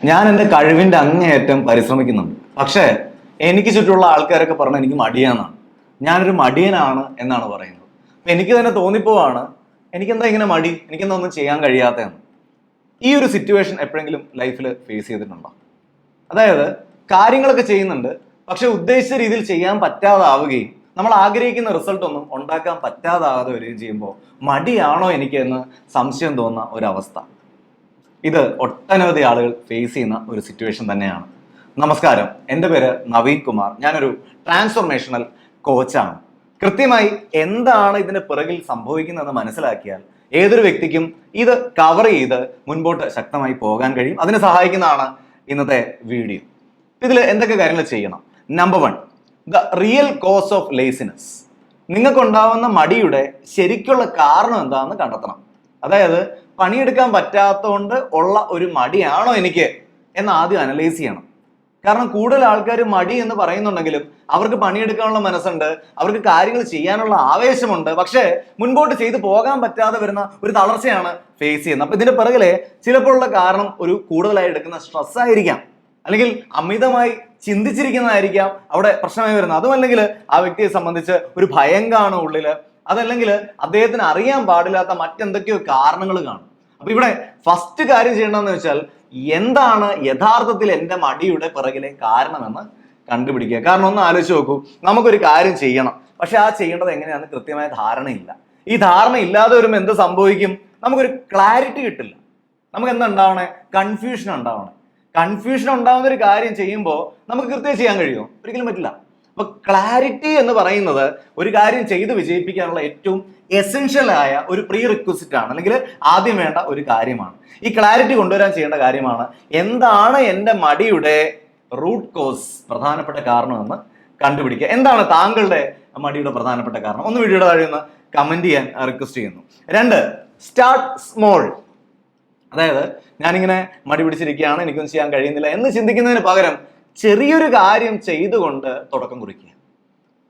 ഞാൻ എൻ്റെ കഴിവിൻ്റെ അങ്ങേയറ്റം പരിശ്രമിക്കുന്നുണ്ട്. പക്ഷേ എനിക്ക് ചുറ്റുമുള്ള ആൾക്കാരൊക്കെ പറഞ്ഞാൽ എനിക്ക് മടിയാന്നാണ്. ഞാനൊരു മടിയനാണ് എന്നാണ് പറയുന്നത്. അപ്പം എനിക്ക് തന്നെ തോന്നിപ്പോവാണ്, എനിക്കെന്താ ഇങ്ങനെ മടി, എനിക്കെന്താ ഒന്നും ചെയ്യാൻ കഴിയാത്തതെന്ന്. ഈ ഒരു സിറ്റുവേഷൻ എപ്പോഴെങ്കിലും ലൈഫിൽ ഫേസ് ചെയ്തിട്ടുണ്ടോ? അതായത് കാര്യങ്ങളൊക്കെ ചെയ്യുന്നുണ്ട്, പക്ഷെ ഉദ്ദേശിച്ച രീതിയിൽ ചെയ്യാൻ പറ്റാതാവുകയും നമ്മൾ ആഗ്രഹിക്കുന്ന റിസൾട്ട് ഒന്നും ഉണ്ടാക്കാൻ പറ്റാതാകാതെ വരികയും ചെയ്യുമ്പോൾ മടിയാണോ എനിക്ക് എന്ന് സംശയം തോന്നുന്ന ഒരവസ്ഥ. ഇത് ഒട്ടനവധി ആളുകൾ ഫേസ് ചെയ്യുന്ന ഒരു സിറ്റുവേഷൻ തന്നെയാണ്. നമസ്കാരം, എൻ്റെ പേര് നവീൻ കുമാർ. ഞാനൊരു ട്രാൻസ്ഫോർമേഷണൽ കോച്ചാണ്. കൃത്യമായി എന്താണ് ഇതിന്റെ പിറകിൽ സംഭവിക്കുന്നതെന്ന് മനസ്സിലാക്കിയാൽ ഏതൊരു വ്യക്തിക്കും ഇത് കവർ ചെയ്ത് മുൻപോട്ട് ശക്തമായി പോകാൻ കഴിയും. അതിനെ സഹായിക്കുന്നതാണ് ഇന്നത്തെ വീഡിയോ. ഇതിൽ എന്തൊക്കെ കാര്യങ്ങൾ ചെയ്യണം? Number 1, the real cause of laziness. നിങ്ങൾക്കുണ്ടാവുന്ന മടിയുടെ ശരിക്കുള്ള കാരണം എന്താണെന്ന് കണ്ടെത്തണം. അതായത് പണിയെടുക്കാൻ പറ്റാത്തതുകൊണ്ട് ഉള്ള ഒരു മടിയാണോ എനിക്ക് എന്ന് ആദ്യം അനലൈസ് ചെയ്യണം. കാരണം കൂടുതൽ ആൾക്കാർ മടി എന്ന് പറയുന്നുണ്ടെങ്കിലും അവർക്ക് പണിയെടുക്കാനുള്ള മനസ്സുണ്ട്, അവർക്ക് കാര്യങ്ങൾ ചെയ്യാനുള്ള ആവേശമുണ്ട്, പക്ഷേ മുൻപോട്ട് ചെയ്തു പോകാൻ പറ്റാതെ വരുന്ന ഒരു തളർച്ചയാണ് ഫേസ് ചെയ്യുന്നത്. അപ്പൊ ഇതിന്റെ പിറകിലെ ചിലപ്പോഴുള്ള കാരണം ഒരു കൂടുതലായി എടുക്കുന്ന സ്ട്രെസ് ആയിരിക്കാം, അല്ലെങ്കിൽ അമിതമായി ചിന്തിച്ചിരിക്കുന്നതായിരിക്കാം അവിടെ പ്രശ്നമായി വരുന്നത്. അതുമല്ലെങ്കിൽ ആ വ്യക്തിയെ സംബന്ധിച്ച് ഒരു ഭയം കാണും ഉള്ളില്, അതല്ലെങ്കിൽ അദ്ദേഹത്തിന് അറിയാൻ പാടില്ലാത്ത മറ്റെന്തൊക്കെയോ കാരണങ്ങൾ കാണും. അപ്പൊ ഇവിടെ ഫസ്റ്റ് കാര്യം ചെയ്യേണ്ടതെന്ന് വെച്ചാൽ എന്താണ് യഥാർത്ഥത്തിൽ എൻ്റെ മടിയുടെ പിറകിലെ കാരണമെന്ന് കണ്ടുപിടിക്കുക. കാരണം ഒന്ന് ആലോചിച്ച് നോക്കൂ, നമുക്കൊരു കാര്യം ചെയ്യണം, പക്ഷെ ആ ചെയ്യേണ്ടത് എങ്ങനെയാണെന്ന് കൃത്യമായ ധാരണയില്ല. ഈ ധാരണ ഇല്ലാതെ വരുമ്പോൾ എന്ത് സംഭവിക്കും? നമുക്കൊരു ക്ലാരിറ്റി കിട്ടില്ല. നമുക്ക് എന്താ ഉണ്ടാവണേ? കൺഫ്യൂഷൻ ഉണ്ടാവണേ. കൺഫ്യൂഷൻ ഉണ്ടാവുന്ന ഒരു കാര്യം ചെയ്യുമ്പോൾ നമുക്ക് കൃത്യം ചെയ്യാൻ കഴിയുമോ? ഒരിക്കലും പറ്റില്ല. അപ്പൊ ക്ലാരിറ്റി എന്ന് പറയുന്നത് ഒരു കാര്യം ചെയ്ത് വിജയിപ്പിക്കാനുള്ള ഏറ്റവും എസെൻഷ്യൽ ആയ ഒരു പ്രീ റിക്വസിറ്റ് ആണ്, അല്ലെങ്കിൽ ആദ്യം വേണ്ട ഒരു കാര്യമാണ്. ഈ ക്ലാരിറ്റി കൊണ്ടുവരാൻ ചെയ്യേണ്ട കാര്യമാണ് എന്താണ് എൻ്റെ മടിയുടെ റൂട്ട് കോസ്, പ്രധാനപ്പെട്ട കാരണമെന്ന് കണ്ടുപിടിക്കുക. എന്താണ് താങ്കളുടെ മടിയുടെ പ്രധാനപ്പെട്ട കാരണം? ഒന്ന് വീഡിയോയുടെ താഴെ ഒന്ന് കമന്റ് ചെയ്യാൻ റിക്വസ്റ്റ് ചെയ്യുന്നു. 2, സ്റ്റാർട്ട് സ്മോൾ. അതായത് ഞാനിങ്ങനെ മടി പിടിച്ചിരിക്കുകയാണ്, എനിക്കൊന്നും ചെയ്യാൻ കഴിയുന്നില്ല എന്ന് ചിന്തിക്കുന്നതിന് പകരം ചെറിയൊരു കാര്യം ചെയ്തുകൊണ്ട് തുടക്കം കുറിക്കുക.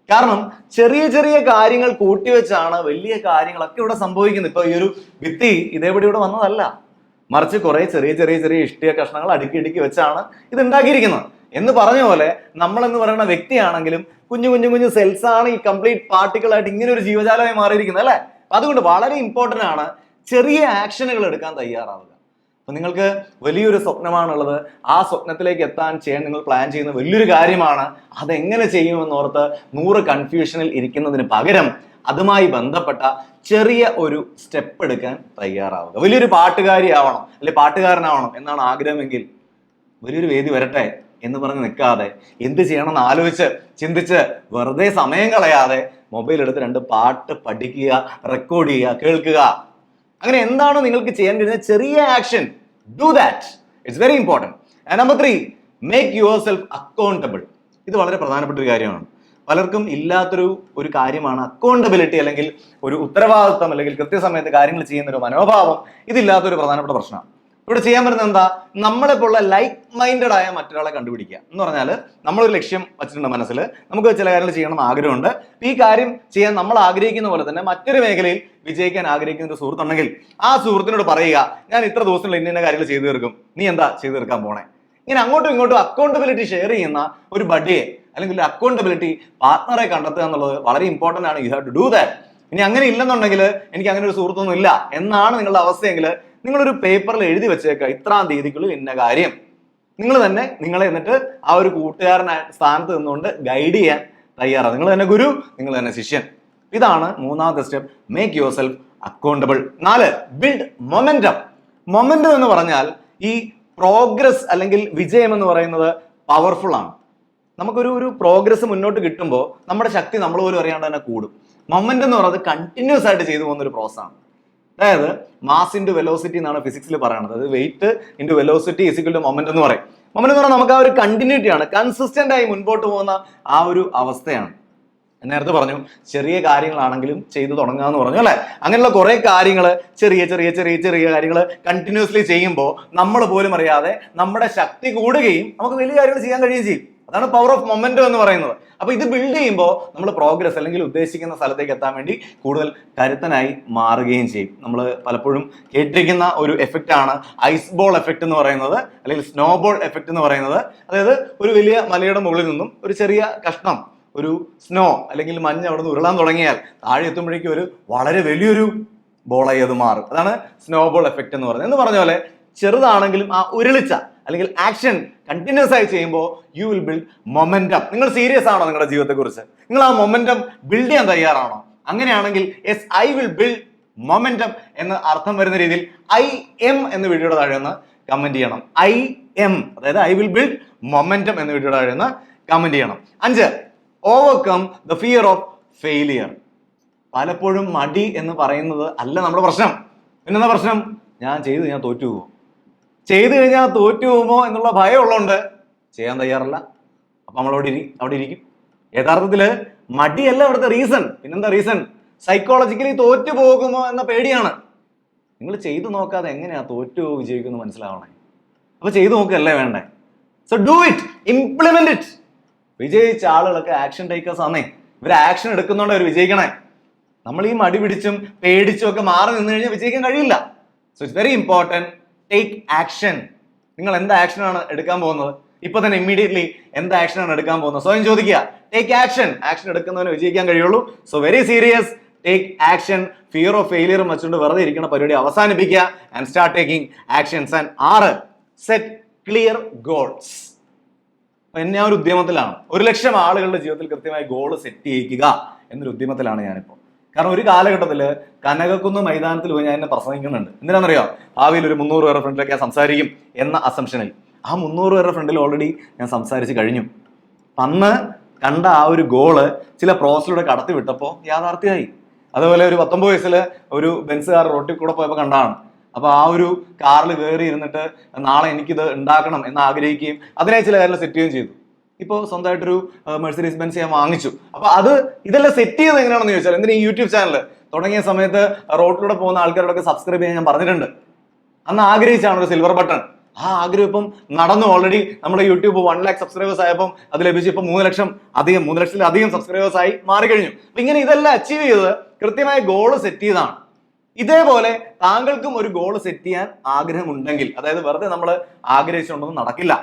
കാരണം ചെറിയ ചെറിയ കാര്യങ്ങൾ കൂട്ടിവെച്ചാണ് വലിയ കാര്യങ്ങളൊക്കെ ഇവിടെ സംഭവിക്കുന്നത്. ഇപ്പൊ ഈ ഒരു ഭിത്തി ഇതേപടി ഇവിടെ വന്നതല്ല, മറിച്ച് കുറെ ചെറിയ ചെറിയ ചെറിയ ഇഷ്ടിക കഷ്ണങ്ങൾ അടുക്കി വെച്ചാണ് ഇത് ഉണ്ടാക്കിയിരിക്കുന്നത്. എന്ന് പറഞ്ഞ പോലെ നമ്മൾ എന്ന് പറയുന്ന വ്യക്തിയാണെങ്കിലും കുഞ്ഞു കുഞ്ഞു കുഞ്ഞു സെൽസ് ആണ് ഈ കംപ്ലീറ്റ് പാർട്ടിക്കിളായിട്ട് ഇങ്ങനെ ഒരു ജീവജാലമായി മാറിയിരിക്കുന്നത്, അല്ലെ? അതുകൊണ്ട് വളരെ ഇമ്പോർട്ടന്റ് ആണ് ചെറിയ ആക്ഷനുകൾ എടുക്കാൻ തയ്യാറാവുക. അപ്പൊ നിങ്ങൾക്ക് വലിയൊരു സ്വപ്നമാണുള്ളത്, ആ സ്വപ്നത്തിലേക്ക് എത്താൻ ചെയ്യാൻ നിങ്ങൾ പ്ലാൻ ചെയ്യുന്ന വലിയൊരു കാര്യമാണ്. അതെങ്ങനെ ചെയ്യുമെന്നോർത്ത് 100 കൺഫ്യൂഷനിൽ ഇരിക്കുന്നതിന് പകരം അതുമായി ബന്ധപ്പെട്ട ചെറിയ ഒരു സ്റ്റെപ്പ് എടുക്കാൻ തയ്യാറാവുക. വലിയൊരു പാട്ടുകാരിയാവണം അല്ലെ പാട്ടുകാരനാവണം എന്നാണ് ആഗ്രഹമെങ്കിൽ വലിയൊരു വേദി വരട്ടെ എന്ന് പറഞ്ഞ് നിൽക്കാതെ എന്ത് ചെയ്യണമെന്ന് ആലോചിച്ച് ചിന്തിച്ച് വെറുതെ സമയം കളയാതെ മൊബൈൽ എടുത്ത് 2 പാട്ട് പഠിക്കുക, റെക്കോർഡ് ചെയ്യുക, കേൾക്കുക. അങ്ങനെ എന്താണ് നിങ്ങൾക്ക് ചെയ്യാൻ കഴിയുന്ന ചെറിയ action, do that. It's very important. And number 3, make yourself accountable. ഇത് വളരെ പ്രധാനപ്പെട്ട ഒരു കാര്യമാണ്. പലർക്കും ഇല്ലാത്തൊരു കാര്യമാണ് അക്കൗണ്ടബിലിറ്റി, അല്ലെങ്കിൽ ഒരു ഉത്തരവാദിത്വം, അല്ലെങ്കിൽ കൃത്യസമയത്ത് കാര്യങ്ങൾ ചെയ്യുന്ന ഒരു മനോഭാവം. ഇതില്ലാത്തൊരു പ്രധാനപ്പെട്ട പ്രശ്നമാണ്. ഇവിടെ ചെയ്യാൻ പറ്റുന്നത് എന്താ? നമ്മളെപ്പോലുള്ള ലൈക്ക് മൈൻഡഡ് ആയ മറ്റൊരാളെ കണ്ടുപിടിക്കുക. എന്ന് പറഞ്ഞാൽ നമ്മളൊരു ലക്ഷ്യം വച്ചിട്ടുണ്ട് മനസ്സിൽ, നമുക്ക് ചില കാര്യങ്ങൾ ചെയ്യണം ആഗ്രഹമുണ്ട്. ഈ കാര്യം ചെയ്യാൻ നമ്മൾ ആഗ്രഹിക്കുന്ന പോലെ തന്നെ മറ്റൊരു മേഖലയിൽ വിജയിക്കാൻ ആഗ്രഹിക്കുന്ന ഒരു സുഹൃത്തുണ്ടെങ്കിൽ ആ സുഹൃത്തിനോട് പറയുക, ഞാൻ ഇത്ര ദിവസത്തിൽ ഇന്ന കാര്യങ്ങൾ ചെയ്തു തീർക്കും, നീ എന്താ ചെയ്തു തീർക്കാൻ പോണേ? ഇങ്ങനെ അങ്ങോട്ടും ഇങ്ങോട്ടും അക്കൗണ്ടബിലിറ്റി ഷെയർ ചെയ്യുന്ന ഒരു ബഡിയെ അല്ലെങ്കിൽ ഒരു അക്കൗണ്ടബിലിറ്റി പാർട്ണറെ കണ്ടെത്തുക എന്നുള്ളത് വളരെ ഇമ്പോർട്ടന്റ് ആണ്. You have to do that. ഇനി അങ്ങനെ ഇല്ലെന്നുണ്ടെങ്കിൽ എനിക്ക് അങ്ങനെ ഒരു സുഹൃത്തൊന്നും ഇല്ല എന്നാണ് നിങ്ങളുടെ അവസ്ഥയെങ്കിൽ നിങ്ങളൊരു പേപ്പറിൽ എഴുതി വെച്ചേക്കുക, ഇത്രാം തീയതിക്കുള്ളിൽ ഇന്ന കാര്യം. നിങ്ങൾ തന്നെ നിങ്ങളെ എന്നിട്ട് ആ ഒരു കൂട്ടുകാരനായ സ്ഥാനത്ത് നിന്നുകൊണ്ട് ഗൈഡ് ചെയ്യാൻ തയ്യാറാണ്. നിങ്ങൾ തന്നെ ഗുരു, നിങ്ങൾ തന്നെ ശിഷ്യൻ. ഇതാണ് 3ാമത്തെ step, make yourself accountable. 4, build momentum. Momentum എന്ന് പറഞ്ഞാൽ ഈ പ്രോഗ്രസ് അല്ലെങ്കിൽ വിജയം എന്ന് പറയുന്നത് പവർഫുൾ ആണ്. നമുക്കൊരു പ്രോഗ്രസ് മുന്നോട്ട് കിട്ടുമ്പോൾ നമ്മുടെ ശക്തി നമ്മൾ പോലും അറിയാണ്ട് തന്നെ കൂടും. മൊമെന്റ് എന്ന് പറയുന്നത് കണ്ടിന്യൂസ് ആയിട്ട് ചെയ്തു പോകുന്ന ഒരു പ്രോസസ്സാണ്. അതായത് മാസ് ഇൻറ്റു വെലോസിറ്റി എന്നാണ് ഫിസിക്സിൽ പറയുന്നത്. അത് weight into velocity equal to moment എന്ന് പറയും. മൊമെന്റ് എന്ന് പറഞ്ഞാൽ നമുക്ക് ആ ഒരു കണ്ടിന്യൂറ്റി ആണ്, കൺസിസ്റ്റന്റ് ആയി മുൻപോട്ട് പോകുന്ന ആ ഒരു അവസ്ഥയാണ്. നേരത്തെ പറഞ്ഞു ചെറിയ കാര്യങ്ങളാണെങ്കിലും ചെയ്തു തുടങ്ങുക എന്ന് പറഞ്ഞു, അല്ലെ? അങ്ങനെയുള്ള കുറെ കാര്യങ്ങൾ, ചെറിയ ചെറിയ ചെറിയ ചെറിയ കാര്യങ്ങൾ കണ്ടിന്യൂസ്ലി ചെയ്യുമ്പോൾ നമ്മൾ പോലും അറിയാതെ നമ്മുടെ ശക്തി കൂടുകയും നമുക്ക് വലിയ കാര്യങ്ങൾ ചെയ്യാൻ കഴിയുകയും ചെയ്യും. അതാണ് പവർ ഓഫ് മൊമെന്റം എന്ന് പറയുന്നത്. അപ്പൊ ഇത് ബിൽഡ് ചെയ്യുമ്പോൾ നമ്മൾ പ്രോഗ്രസ് അല്ലെങ്കിൽ ഉദ്ദേശിക്കുന്ന സ്ഥലത്തേക്ക് എത്താൻ വേണ്ടി കൂടുതൽ കരുത്തനായി മാറുകയും ചെയ്യും. നമ്മൾ പലപ്പോഴും കേട്ടിരിക്കുന്ന ഒരു എഫക്റ്റ് ആണ് ഐസ് ബോൾ എഫക്റ്റ് എന്ന് പറയുന്നത്, അല്ലെങ്കിൽ സ്നോബോൾ എഫക്റ്റ് എന്ന് പറയുന്നത്. അതായത് ഒരു വലിയ മലയുടെ മുകളിൽ നിന്നും ഒരു ചെറിയ കഷ്ണം, ഒരു സ്നോ അല്ലെങ്കിൽ മഞ്ഞ് അവിടെ നിന്ന് ഉരുളാൻ തുടങ്ങിയാൽ താഴെ എത്തുമ്പോഴേക്കും ഒരു വളരെ വലിയൊരു ബോളായി അത് മാറും. അതാണ് സ്നോബോൾ എഫക്റ്റ് എന്ന് പറയുന്നത്. എന്ന് പറഞ്ഞ പോലെ ചെറുതാണെങ്കിലും ആ ഉരുളിച്ച അല്ലെങ്കിൽ ആക്ഷൻ കണ്ടിന്യൂസ് ആയി ചെയ്യുമ്പോൾ യു വിൽ ബിൽഡ് മൊമെന്റം. നിങ്ങൾ സീരിയസ് ആണോ നിങ്ങളുടെ ജീവിതത്തെ കുറിച്ച്? നിങ്ങൾ ആ മൊമെന്റം ബിൽഡ് ചെയ്യാൻ തയ്യാറാണോ? അങ്ങനെയാണെങ്കിൽ yes, I will build momentum എന്ന് അർത്ഥം വരുന്ന രീതിയിൽ ഐ എം എന്ന് വീഡിയോയുടെ താഴെ ഒന്ന് കമന്റ് ചെയ്യണം. ഐ എം, അതായത് ഐ വിൽ ബിൽഡ് മൊമെന്റം എന്ന് വീഡിയോയുടെ താഴെ ഒന്ന് കമന്റ് ചെയ്യണം. 5, overcome the fear of failure. പലപ്പോഴും മടി എന്ന് പറയുന്നത് അല്ല നമ്മുടെ പ്രശ്നം. പിന്നെന്താ പ്രശ്നം? ഞാൻ തോറ്റു പോകുമോ, ചെയ്തു കഴിഞ്ഞാൽ തോറ്റു പോകുമോ എന്നുള്ള ഭയം ഉള്ളതുകൊണ്ട് ചെയ്യാൻ തയ്യാറല്ല. അപ്പൊ നമ്മൾ അവിടെ ഇരിക്കും. യഥാർത്ഥത്തില് മടിയല്ല അവിടുത്തെ റീസൺ. പിന്നെന്താ റീസൺ? സൈക്കോളജിക്കലി തോറ്റു പോകുമോ എന്ന പേടിയാണ്. നിങ്ങൾ ചെയ്തു നോക്കാതെ എങ്ങനെയാ തോറ്റു വിജയിക്കുമെന്ന് മനസ്സിലാവണേ? അപ്പൊ ചെയ്തു നോക്കല്ലേ വേണ്ടേ? So do it, implement it. വിജയിച്ച ആളുകളൊക്കെ ആക്ഷൻ ടേക്കേഴ്സ് ആണേ. ഇവർ ആക്ഷൻ എടുക്കുന്നോണ്ട് അവർ വിജയിക്കണേ. നമ്മൾ ഈ മടി പിടിച്ചും പേടിച്ചും ഒക്കെ മാറി നിന്ന് കഴിഞ്ഞാൽ വിജയിക്കാൻ കഴിയില്ല. So it's very important, take action. നിങ്ങൾ എന്ത് ആക്ഷനാണ് എടുക്കാൻ പോകുന്നത്? ഇപ്പൊ തന്നെ ഇമ്മീഡിയറ്റ്ലി എന്ത് ആക്ഷനാണ് എടുക്കാൻ പോകുന്നത്? സ്വയം ചോദിക്കുക. Take action. ആക്ഷൻ എടുക്കുന്നവന് വിജയിക്കാൻ കഴിയുള്ളൂ. So very serious, take action. Fear of failure വെച്ചുകൊണ്ട് വെറുതെ ഇരിക്കുന്ന പരിപാടി അവസാനിപ്പിക്കുക and start taking actions. And 6, set clear goals. ഞാൻ ഒരു ഉദ്യമത്തിലാണ്. 1,00,000 ആളുകളുടെ ജീവിതത്തിൽ കൃത്യമായി ഗോൾ സെറ്റ് ചെയ്യിക്കുക എന്നൊരു ഉദ്യമത്തിലാണ് ഞാനിപ്പോൾ. കാരണം ഒരു കാലഘട്ടത്തിൽ കനകക്കുന്ന് മൈതാനത്തിൽ പോയി ഞാൻ എന്നെ പ്രസംഗിക്കുന്നുണ്ട്. എന്തിനാണെന്നറിയോ? ഭാവിയിൽ ഒരു 300 പേരുടെ ഫ്രണ്ടിലൊക്കെ ഞാൻ സംസാരിക്കും എന്ന അസംഷനിൽ. ആ 300 പേരുടെ ഫ്രണ്ടിൽ ഓൾറെഡി ഞാൻ സംസാരിച്ച് കഴിഞ്ഞു. അന്ന് കണ്ട ആ ഒരു ഗോള് ചില പ്രോസസ്സിലൂടെ കടത്തി വിട്ടപ്പോൾ യാഥാർത്ഥ്യമായി. അതുപോലെ ഒരു 19 വയസ്സിൽ ഒരു ബെൻസ് കാർ റോട്ടിൽ കൂടെ പോയപ്പോൾ കണ്ടാണ്. അപ്പൊ ആ ഒരു കാറിൽ കയറി ഇരുന്നിട്ട് നാളെ എനിക്കിത് ഉണ്ടാക്കണം എന്ന് ആഗ്രഹിക്കുകയും അതിനെ ചില കാര്യങ്ങൾ സെറ്റ് ചെയ്യുകയും ചെയ്തു. ഇപ്പോൾ സ്വന്തമായിട്ടൊരു മെഴ്സിഡീസ് ബെൻസ് ഞാൻ വാങ്ങിച്ചു. അപ്പൊ ഇതെല്ലാം സെറ്റ് ചെയ്ത് എങ്ങനെയാണെന്ന് ചോദിച്ചാൽ, എന്തിനാ ഈ യൂട്യൂബ് ചാനൽ തുടങ്ങിയ സമയത്ത് റോഡിലൂടെ പോകുന്ന ആൾക്കാരോടൊക്കെ സബ്സ്ക്രൈബ് ചെയ്യാൻ ഞാൻ പറഞ്ഞിട്ടുണ്ട്. അന്ന് ആഗ്രഹിച്ചാണ് ഒരു സിൽവർ ബട്ടൺ. ആ ആഗ്രഹം ഇപ്പം നടന്നു. ഓൾറെഡി നമ്മുടെ യൂട്യൂബ് 1 lakh സബ്സ്ക്രൈബേഴ്സ് ആയപ്പോൾ അത് ലഭിച്ചു. ഇപ്പം 3 ലക്ഷത്തിലധികം സബ്സ്ക്രൈബേഴ്സ് ആയി മാറിക്കഴിഞ്ഞു. അപ്പൊ ഇങ്ങനെ ഇതെല്ലാം അച്ചീവ് ചെയ്ത് കൃത്യമായ ഗോള് സെറ്റ് ചെയ്താണ്. ഇതേപോലെ താങ്കൾക്കും ഒരു ഗോൾ സെറ്റ് ചെയ്യാൻ ആഗ്രഹമുണ്ടെങ്കിൽ, അതായത് വെറുതെ നമ്മൾ ആഗ്രഹിച്ചുകൊണ്ടൊന്നും നടക്കില്ല.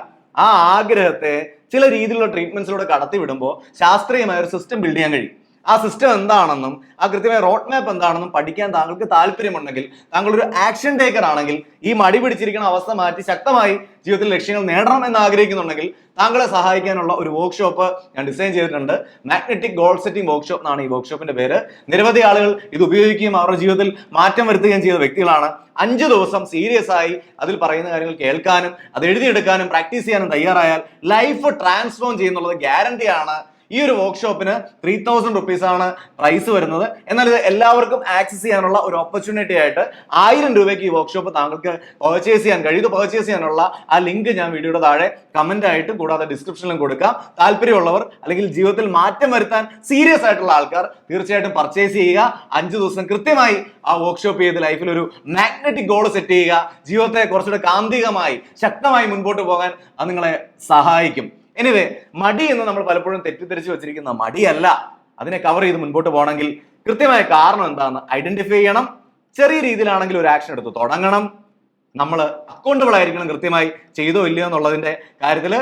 ആ ആഗ്രഹത്തെ ചില രീതിയിലുള്ള ട്രീറ്റ്മെന്റ്സിലൂടെ കടത്തി വിടുമ്പോൾ ശാസ്ത്രീയമായ ഒരു സിസ്റ്റം ബിൽഡ് ചെയ്യാൻ കഴിയും. ആ സിസ്റ്റം എന്താണെന്നും ആ കൃത്യമായ റോഡ് മാപ്പ് എന്താണെന്നും പഠിക്കാൻ താങ്കൾക്ക് താല്പര്യമുണ്ടെങ്കിൽ, താങ്കൾ ഒരു ആക്ഷൻ ടേക്കർ ആണെങ്കിൽ, ഈ മടി പിടിച്ചിരിക്കുന്ന അവസ്ഥ മാറ്റി ശക്തമായി ജീവിതത്തിൽ ലക്ഷ്യങ്ങൾ നേടണം എന്ന് ആഗ്രഹിക്കുന്നുണ്ടെങ്കിൽ, താങ്കളെ സഹായിക്കാനുള്ള ഒരു വർക്ക്ഷോപ്പ് ഞാൻ ഡിസൈൻ ചെയ്തിട്ടുണ്ട്. മാഗ്നറ്റിക് ഗോൾ സെറ്റിംഗ് വർക്ക്ഷോപ്പ് എന്നാണ് ഈ വർക്ക്ഷോപ്പിന്റെ പേര്. നിരവധി ആളുകൾ ഇത് ഉപയോഗിക്കുകയും അവരുടെ ജീവിതത്തിൽ മാറ്റം വരുത്തുകയും ചെയ്ത വ്യക്തികളാണ്. 5 ദിവസം സീരിയസ് ആയി അതിൽ പറയുന്ന കാര്യങ്ങൾ കേൾക്കാനും അത് എഴുതിയെടുക്കാനും പ്രാക്ടീസ് ചെയ്യാനും തയ്യാറായാൽ ലൈഫ് ട്രാൻസ്ഫോം ചെയ്യുന്നുള്ളത് ഗ്യാരണ്ടിയാണ്. ഈ ഒരു വർക്ക്ഷോപ്പിന് 3000 rupees ആണ് പ്രൈസ് വരുന്നത്. എന്നാൽ ഇത് എല്ലാവർക്കും ആക്സസ് ചെയ്യാനുള്ള ഒരു ഓപ്പർച്യൂണിറ്റി ആയിട്ട് 1000 രൂപയ്ക്ക് ഈ വർക്ക്ഷോപ്പ് താങ്കൾക്ക് പർച്ചേസ് ചെയ്യാൻ കഴിയും. ഇത് പർച്ചേസ് ചെയ്യാനുള്ള ആ ലിങ്ക് ഞാൻ വീഡിയോയുടെ താഴെ കമന്റ് ആയിട്ട് കൂടാതെ ഡിസ്ക്രിപ്ഷനിലും കൊടുക്കാം. താല്പര്യമുള്ളവർ അല്ലെങ്കിൽ ജീവിതത്തിൽ മാറ്റം വരുത്താൻ സീരിയസ് ആയിട്ടുള്ള ആൾക്കാർ തീർച്ചയായിട്ടും പർച്ചേസ് ചെയ്യുക. 5 ദിവസം കൃത്യമായി ആ വർക്ക്ഷോപ്പ് ചെയ്ത് ലൈഫിൽ ഒരു മാഗ്നറ്റിക് ഗോൾ സെറ്റ് ചെയ്യുക. ജീവിതത്തെ കുറച്ചുകൂടെ കാന്തികമായി ശക്തമായി മുൻപോട്ട് പോകാൻ അത് നിങ്ങളെ സഹായിക്കും. എനിവേ, മടി എന്ന് നമ്മൾ പലപ്പോഴും തെറ്റിദ്ധരിച്ച് വെച്ചിരിക്കുന്ന മടിയല്ല. അതിനെ കവർ ചെയ്ത് മുൻപോട്ട് പോകണമെങ്കിൽ കൃത്യമായ കാരണം എന്താണെന്ന് ഐഡന്റിഫൈ ചെയ്യണം. ചെറിയ രീതിയിലാണെങ്കിൽ ഒരു ആക്ഷൻ എടുത്ത് തുടങ്ങണം. നമ്മൾ അക്കൗണ്ടബിൾ ആയിരിക്കണം. കൃത്യമായി ചെയ്തോ ഇല്ലയോ എന്നുള്ളതിന്റെ കാര്യത്തിൽ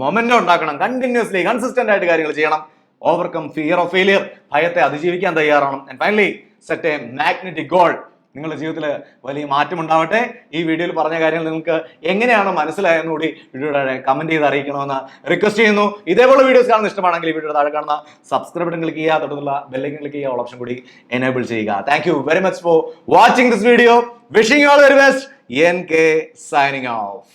മൊമെന്റം ഉണ്ടാക്കണം. കണ്ടിന്യൂസ്ലി കൺസിസ്റ്റന്റ് ആയിട്ട് കാര്യങ്ങൾ ചെയ്യണം. Overcome fear of failure. ഭയത്തെ അതിജീവിക്കാൻ തയ്യാറാവണം. And finally set A magnetic goal. നിങ്ങളുടെ ജീവിതത്തിൽ വലിയ മാറ്റം ഉണ്ടാവട്ടെ. ഈ വീഡിയോയിൽ പറഞ്ഞ കാര്യങ്ങൾ നിങ്ങൾക്ക് എങ്ങനെയാണ് മനസ്സിലായെന്ന് കൂടി വീഡിയോയുടെ കമന്റ് ചെയ്ത് അറിയിക്കണമെന്ന് റിക്വസ്റ്റ് ചെയ്യുന്നു. ഇതേപോലെ വീഡിയോസ് കാണുന്ന ഇഷ്ടമാണെങ്കിൽ ഈ വീഡിയോയുടെ താഴെ കാണുന്ന സബ്സ്ക്രൈബ് ബട്ടൺ ക്ലിക്ക് ചെയ്യുക, തൊട്ടുള്ള ബെല്ലൈക്കൺ ക്ലിക്ക് ചെയ്യുക, ഓൾ ഓപ്ഷൻ കൂടി എനേബിൾ ചെയ്യുക. Thank you very much for watching this video. Wishing you all very best. NK signing off.